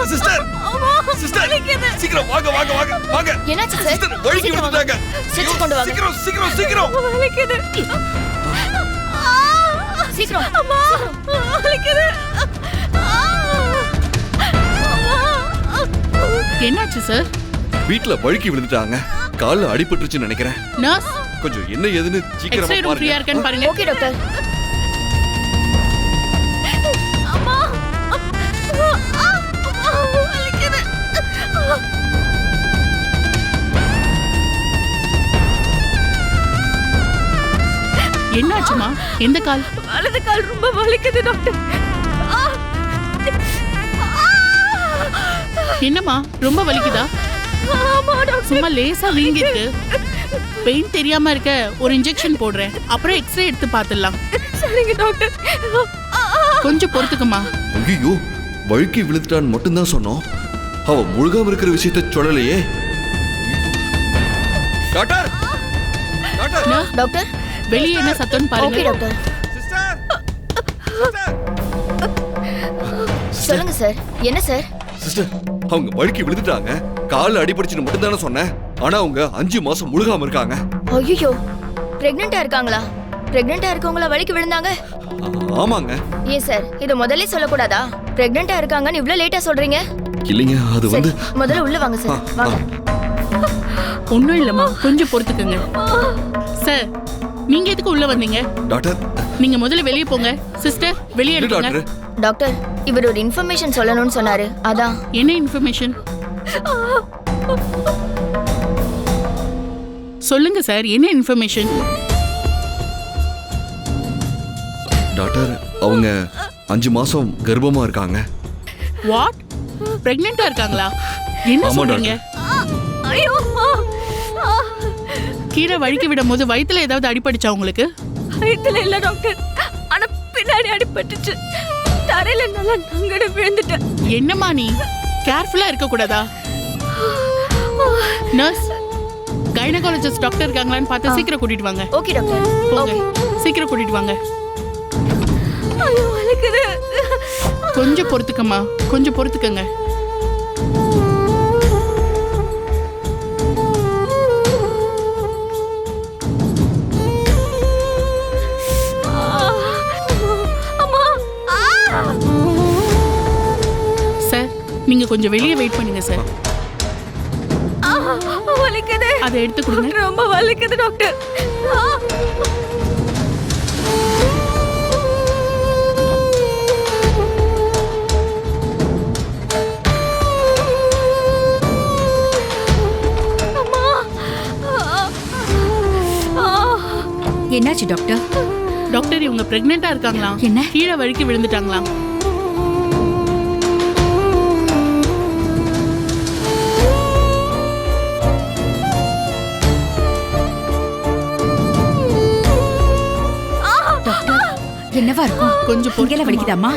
Sister sister சீக்கிரம் வாங்க வாங்க வாங்க வாங்க. என்னாச்சு சார்? சிஸ்டர் வழுக்கி விழுந்துட்டாங்க. ஸ்ட்ரெச்சர் கொண்டு வாங்க. சீக்கிரம் சீக்கிரம் சீக்கிரம். வலிக்குது. சீக்கிரம். அம்மா வலிக்குது. என்னாச்சு சார்? வீட்ல வழுக்கி விழுந்துட்டாங்க. கால்ல அடிபட்டுருச்சுன்னு நினைக்கிறேன். நர்ஸ் கொஞ்சம் என்ன ஏதுன்னு சீக்கிரமா எக்ஸ்ரே ரூம் ஃப்ரீயா பாருங்க. இருக்கான்னு பாருங்க. Okay doctor. அம்மா வலிக்குது. என்னாச்சுமா? எந்த கால்? வலது கால் ரொம்ப வலிக்குது டாக்டர். என்னம்மா ரொம்ப வலிக்குதா? ஆமா டாக்டர். சும்மா லேசா வீங்கி இருக்கு. பெயின் தெரியாம இருக்க ஒரு இன்ஜெக்ஷன் போடுறேன். அப்புறம் எக்ஸ்ரே எடுத்து பார்த்துடலாம். சரிங்க டாக்டர். கொஞ்சம் பொறுத்துக்கம்மா. ஐயோ வழுக்கி விழுந்துட்டான்னு மட்டும்தான் சொன்னோம். அவ முழுகாம இருக்கிற விஷயத்தை சொல்லலையே. Doctor doctor nurse, doctor. வெளியே என்ன சத்தம்னு ஓகே பாருங்க. டாக்டர். சிஸ்டர் சொல்லுங்க சார். என்ன சார்? சிஸ்டர் அவங்க வழுக்கி விழுந்துட்டாங்க. கால்ல அடிபட்டுச்சுன்னு மட்டும்தானே சொன்னேன். ஆனா அவங்க 5 மாசம் முழுகாம இருக்காங்க. ஐயோ, பிரெக்னெண்டா இருக்காங்களா? பிரெக்னெண்டா இருக்கவங்கள வலிக்கு விழுந்தாங்க? ஆமாங்க. ஏன் சார் இத முதல்ல சொல்லக்கூடாதா? பிரெக்னெண்டா இருக்காங்கன்னு இவ்ளோ லேட்டா சொல்றீங்க? இல்லைங்க அது வந்து முதல்ல உள்ள வாங்க சார். வாங்க. ஒண்ணும் இல்லம்மா, கொஞ்சம் பொறுத்துக்கங்க. சார் நீங்க எதுக்கு உள்ள வந்தீங்க? டாக்டர் நீங்க முதல்ல வெளியே போங்க. சிஸ்டர் வெளியே இல்ல எடுங்க. டாக்டர். டாக்டர் இவர் ஒரு இன்ஃபர்மேஷன் சொல்லணும்னு சொன்னாரு. அதான். என்ன இன்ஃபர்மேஷன்? சொல்லுங்க சார், என்ன இன்ஃபர்மேஷன்? டாக்டர் அவங்க 5 மாசம் கர்ப்பமா இருக்காங்க. வாட்? பிரெக்னெண்டா இருக்காங்களா? என்ன ஆமா, சொல்றீங்க? ஐயோ கீரை வழுக்கி விடும் போது வயித்துல ஏதாவது அடிபடிச்சா உங்களுக்கு? வயித்துல இல்ல டாக்டர். ஆனா பின்னாடி அடிபட்டுச்சு. தரையில நல்லா நங்கட விழுந்துட்டேன். என்னம்மா நீ கேர்ஃபுல்லா இருக்க கூடாதா? நர்ஸ், கைனகாலஜிஸ்ட் டாக்டர் இருக்காங்களான்னு பார்த்து சீக்கிரம் கூட்டிட்டு வாங்க. Okay doctor. போங்க, சீக்கிரம் கூட்டிட்டு வாங்க. ஐயோ வலிக்குது. கொஞ்சம் பொறுத்துக்கம்மா, கொஞ்சம் பொறுத்துக்கங்க. சார் நீங்க கொஞ்சம் வெளியே வெயிட் பண்ணுங்க சார். வலிக்குது. அதை எடுத்து கொடுங்க. ரொம்ப வலிக்குது டாக்டர். என்னாச்சு டாக்டர்? டாக்டர் இவங்க பிரெக்னெண்டா இருக்காங்களா? என்ன? கீழே வழுக்கி விழுந்துட்டாங்களா? என்னவா இருக்கும்? கொஞ்சம் இங்கெல்லாம் வலிக்குதாம்மா?